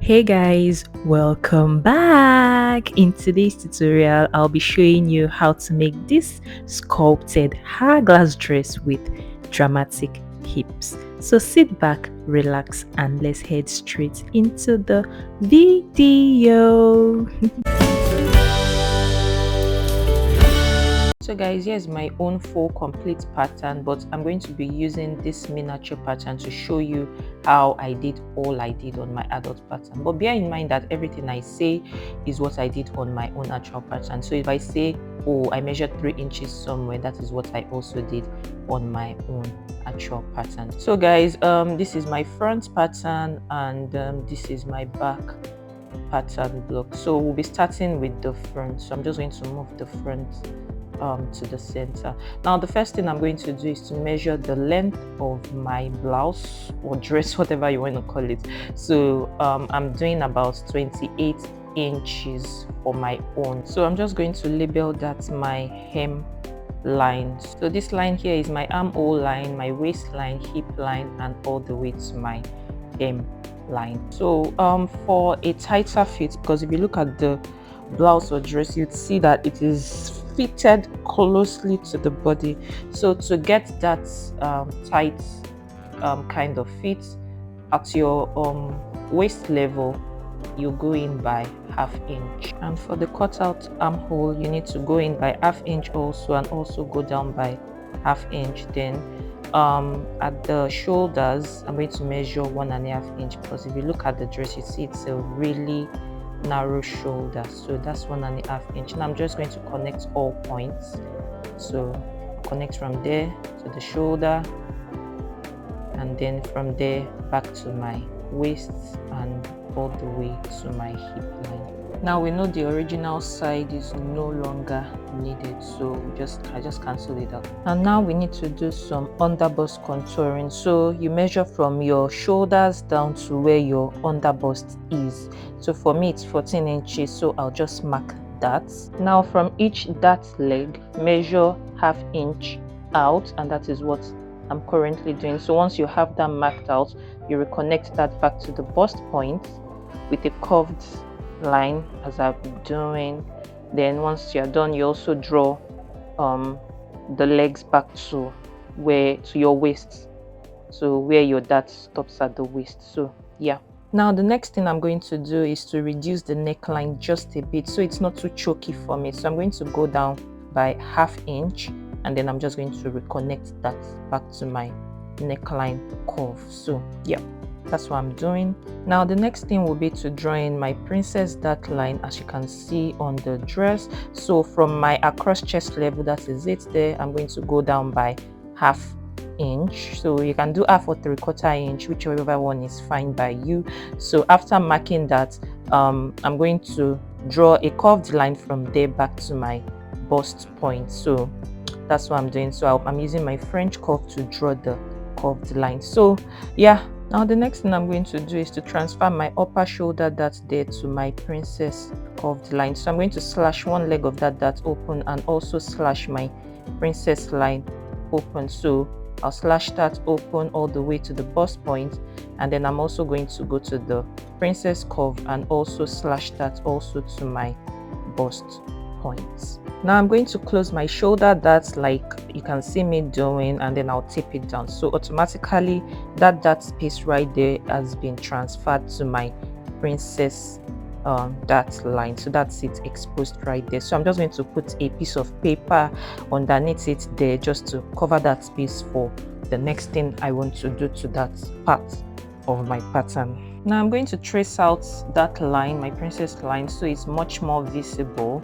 Hey guys, welcome back. In today's tutorial, I'll be showing you how to make this sculpted hourglass dress with dramatic hips. So sit back, relax, and let's head straight into the video. So guys, here's my own full complete pattern, but I'm going to be using this miniature pattern to show you how I did all I did on my adult pattern. But bear in mind that everything I say is what I did on my own actual pattern. So if I say, oh, I measured 3 inches somewhere, that is what I also did on my own actual pattern. So guys, this is my front pattern, and this is my back pattern block. So we'll be starting with the front. So I'm just going to move the front to the center. Now the first thing I'm going to do is to measure the length of my blouse or dress, whatever you want to call it. So I'm doing about 28 inches for my own. So I'm just going to label that my hem line. So this line here is my armhole line, my waistline, hip line, and all the way to my hem line. So for a tighter fit, because if you look at the blouse or dress, you'd see that it is fitted closely to the body. So to get that tight kind of fit at your waist level, you go in by 1/2 inch, and for the cutout armhole you need to go in by 1/2 inch also, and also go down by 1/2 inch. Then at the shoulders I'm going to measure 1.5 inch, because if you look at the dress you see it's a really narrow shoulder, so that's 1.5 inch. And I'm just going to connect all points. So connect from there to the shoulder, and then from there back to my waist and all the way to my hip line. Now we know the original side is no longer needed, so I just cancel it out. And now we need to do some underbust contouring. So you measure from your shoulders down to where your underbust is. So for me it's 14 inches, so I'll just mark that. Now from each dart leg, measure 1/2 inch out, and that is what I'm currently doing. So once you have that marked out, you reconnect that back to the bust point with a curved line as I've been doing. Then once you're done, you also draw the legs back to your waist, so where your dart stops at the waist. So yeah. Now the next thing I'm going to do is to reduce the neckline just a bit, so it's not too choky for me. So I'm going to go down by 1/2 inch, and then I'm just going to reconnect that back to my neckline curve. So yeah, that's what I'm doing. Now the next thing will be to draw in my princess dart line, as you can see on the dress. So from my across chest level, that is it there, I'm going to go down by 1/2 inch. So you can do 1/2 or 3/4 inch, whichever one is fine by you. So after marking that, I'm going to draw a curved line from there back to my bust point. So that's what I'm doing. So I'm using my French curve to draw the curved line. So yeah, now the next thing I'm going to do is to transfer my upper shoulder dart there to my princess curved line. So I'm going to slash one leg of that dart open, and also slash my princess line open. So I'll slash that open all the way to the bust point, and then I'm also going to go to the princess curve and also slash that also to my bust point. Now I'm going to close my shoulder dart like you can see me doing, and then I'll tape it down. So automatically that dart space right there has been transferred to my princess dart line. So that's it exposed right there. So I'm just going to put a piece of paper underneath it there, just to cover that space for the next thing I want to do to that part of my pattern. Now I'm going to trace out that line, my princess line, so it's much more visible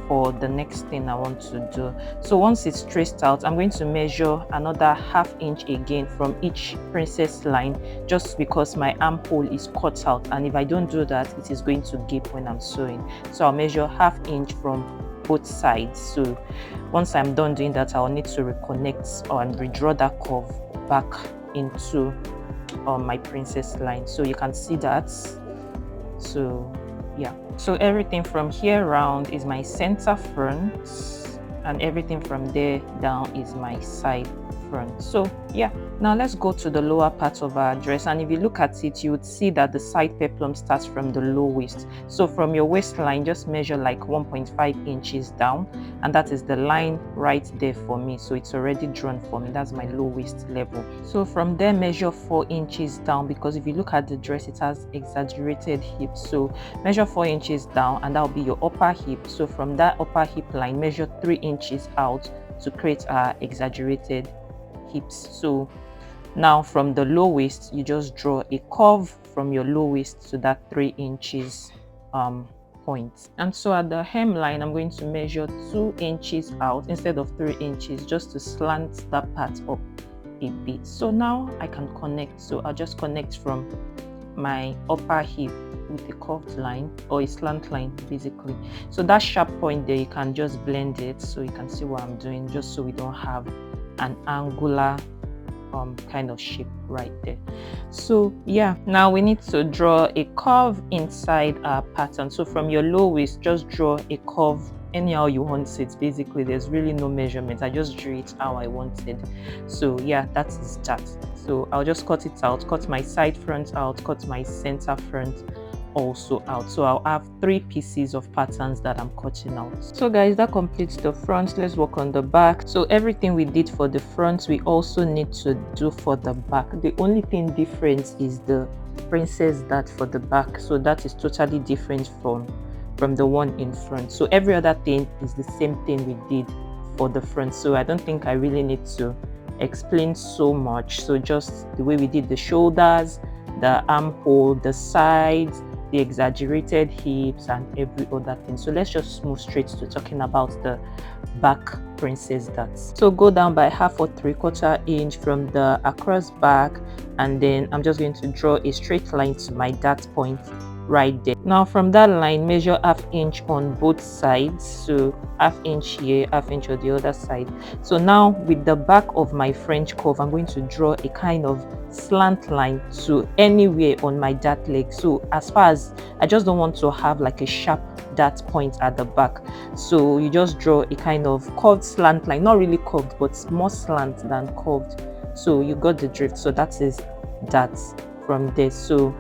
for the next thing I want to do. So once it's traced out, I'm going to measure another 1/2 inch again from each princess line, just because my armhole is cut out, and if I don't do that, it is going to gape when I'm sewing. So I'll measure 1/2 inch from both sides. So once I'm done doing that, I'll need to reconnect and redraw that curve back into my princess line. So you can see that. So yeah, so everything from here round is my center front, and everything from there down is my side front. So yeah, now let's go to the lower part of our dress, and if you look at it, you would see that the side peplum starts from the low waist. So from your waistline, just measure like 1.5 inches down, and that is the line right there for me. So it's already drawn for me. That's my low waist level. So from there, measure 4 inches down, because if you look at the dress, it has exaggerated hips. So measure 4 inches down, and that will be your upper hip. So from that upper hip line, measure 3 inches out to create our exaggerated hips. So now from the low waist, you just draw a curve from your low waist to that 3 inches point. And so at the hemline, I'm going to measure 2 inches out instead of 3 inches, just to slant that part up a bit. So now I can connect. So I'll just connect from my upper hip with a curved line or a slant line basically. So that sharp point there, you can just blend it so you can see what I'm doing, just so we don't have an angular kind of shape right there. So yeah, now we need to draw a curve inside our pattern. So from your low waist, just draw a curve anyhow you want it. Basically, there's really no measurement. I just drew it how I wanted. So yeah, that is that. So I'll just cut it out, cut my side front out, cut my center front also out. So I'll have 3 pieces of patterns that I'm cutting out. So guys, that completes the front. Let's work on the back. So everything we did for the front, we also need to do for the back. The only thing different is the princess dart for the back. So that is totally different from the one in front. So every other thing is the same thing we did for the front. So I don't think I really need to explain so much. So just the way we did the shoulders, the armhole, the sides, the exaggerated hips, and every other thing. So let's just move straight to talking about the back princess darts. So go down by 1/2 or 3/4 inch from the across back, and then I'm just going to draw a straight line to my dart point right there. Now from that line, measure 1/2 inch on both sides. So 1/2 inch here, 1/2 inch on the other side. So now with the back of my French curve, I'm going to draw a kind of slant line to anywhere on my dart leg. So as far as I just don't want to have like a sharp dart point at the back, so you just draw a kind of curved slant line, not really curved but more slant than curved. So you got the drift. So that is that from there. So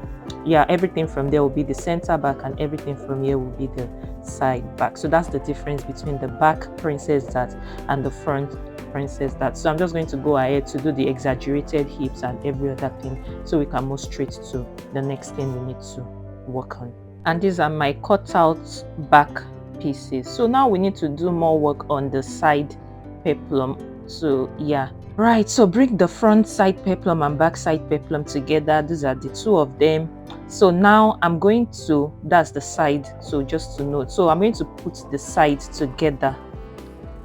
yeah, everything from there will be the center back, and everything from here will be the side back. So that's the difference between the back princess dart and the front princess dart. So I'm just going to go ahead to do the exaggerated hips and every other thing, so we can move straight to the next thing we need to work on. And these are my cut out back pieces. So now we need to do more work on the side peplum. So yeah, right, so bring the front side peplum and back side peplum together. These are the 2 of them. So now I'm going to, that's the side, so just to note, so I'm going to put the sides together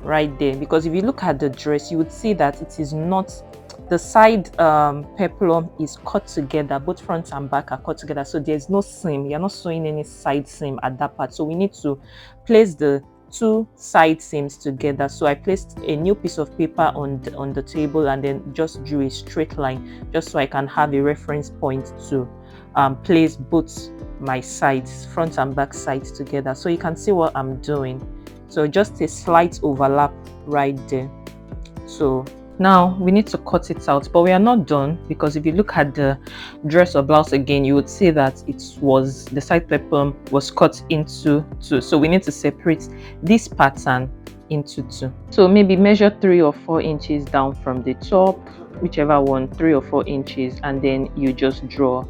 right there, because if you look at the dress, you would see that it is not, the side peplum is cut together, both front and back are cut together, so there's no seam. You're not sewing any side seam at that part. So we need to place the 2 side seams together. So I placed a new piece of paper on the table, and then just drew a straight line, just so I can have a reference point to place both my sides, front and back sides together, so you can see what I'm doing. So just a slight overlap right there. So now we need to cut it out, but we are not done, because if you look at the dress or blouse again, you would see that it was, the side peplum was cut into 2. So we need to separate this pattern into 2. So maybe measure 3 or 4 inches down from the top, whichever one, 3 or 4 inches, and then you just draw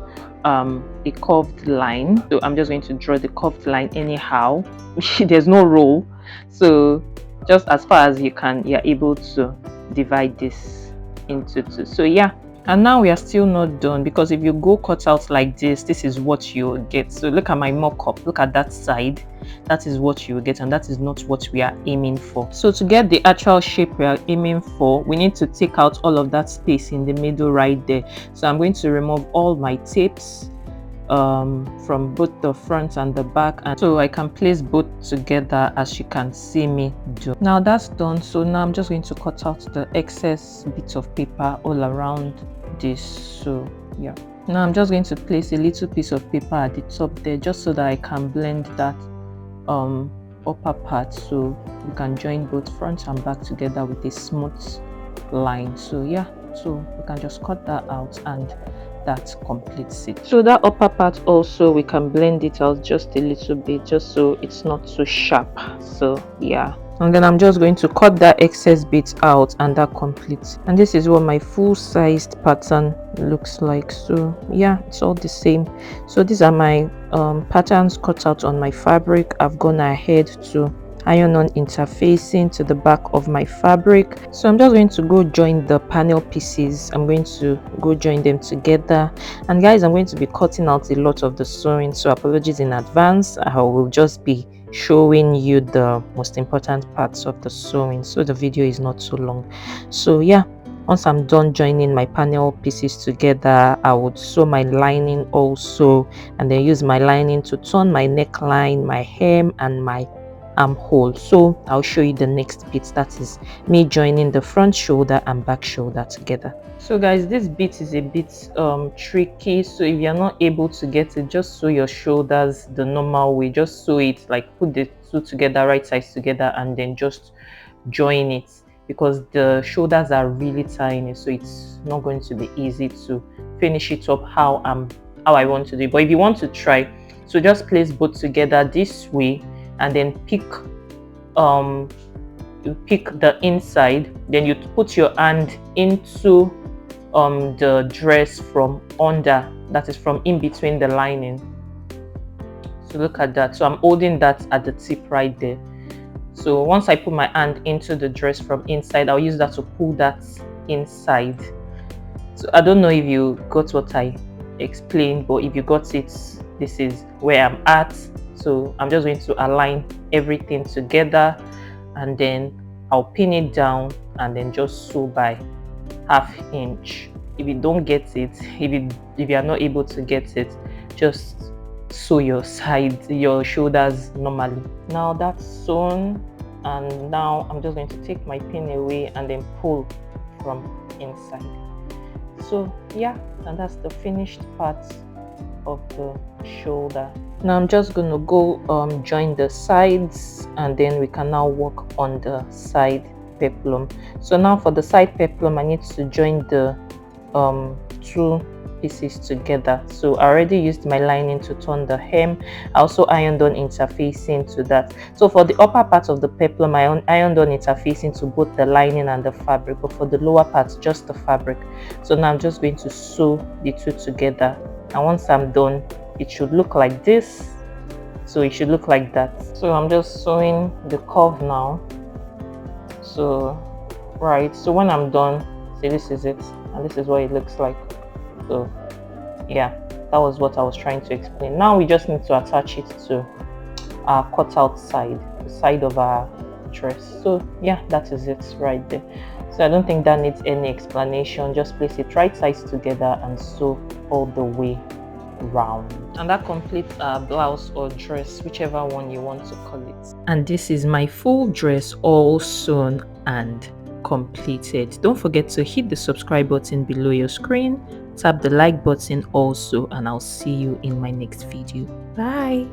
a curved line. So I'm just going to draw the curved line anyhow. There's no roll, so just as far as you can, you're able to divide this into 2. So yeah, and now we are still not done, because if you go cut out like this is what you get. So look at my mock-up, look at that side, that is what you get, and that is not what we are aiming for. So to get the actual shape we are aiming for, we need to take out all of that space in the middle right there. So I'm going to remove all my tapes from both the front and the back, and so I can place both together, as you can see me do. Now that's done. So now I'm just going to cut out the excess bits of paper all around this. So yeah, now I'm just going to place a little piece of paper at the top there, just so that I can blend that upper part, so we can join both front and back together with a smooth line. So yeah, so we can just cut that out and that completes it. So that upper part also, we can blend it out just a little bit, just so it's not so sharp. So yeah, and then I'm just going to cut that excess bit out, and that completes. And this is what my full-sized pattern looks like. So yeah, it's all the same. So these are my patterns cut out on my fabric. I've gone ahead to iron on interfacing to the back of my fabric. So I'm just going to go join the panel pieces. I'm going to go join them together. And guys, I'm going to be cutting out a lot of the sewing, so apologies in advance. I will just be showing you the most important parts of the sewing, so the video is not so long. So yeah, once I'm done joining my panel pieces together, I would sew my lining also, and then use my lining to turn my neckline, my hem, and my armhole. So I'll show you the next bit, that is me joining the front shoulder and back shoulder together. So guys, this bit is a bit tricky, so if you're not able to get it, just sew your shoulders the normal way. Just sew it, like put the two together, right sides together, and then just join it, because the shoulders are really tiny, so it's not going to be easy to finish it up how I want to do it. But if you want to try, so just place both together this way, and then pick you pick the inside, then you put your hand into the dress from under, that is from in between the lining. So look at that. So I'm holding that at the tip right there. So once I put my hand into the dress from inside, I'll use that to pull that inside. So I don't know if you got what I explained, but if you got it, this is where I'm at. So I'm just going to align everything together, and then I'll pin it down and then just sew by ½ inch. If you don't get it, if you are not able to get it, just sew your sides, your shoulders normally. Now that's sewn, and now I'm just going to take my pin away and then pull from inside. So yeah, and that's the finished part of the shoulder. Now I'm just going to go join the sides, and then we can now work on the side peplum. So now for the side peplum, I need to join the two pieces together. So I already used my lining to turn the hem. I also ironed on interfacing to that. So for the upper part of the peplum, I ironed on interfacing to both the lining and the fabric, but for the lower part, just the fabric. So now I'm just going to sew the two together, and once I'm done, it should look like this. So it should look like that. So I'm just sewing the curve now. So right, so when I'm done, see, this is it, and this is what it looks like. So yeah, that was what I was trying to explain. Now we just need to attach it to our cutout side, the side of our dress. So yeah, that is it right there. So I don't think that needs any explanation. Just place it right sides together and sew all the way round, and that completes our blouse or dress, whichever one you want to call it. And this is my full dress, all sewn and completed. Don't forget to hit the subscribe button below your screen, tap the like button also, and I'll see you in my next video. Bye.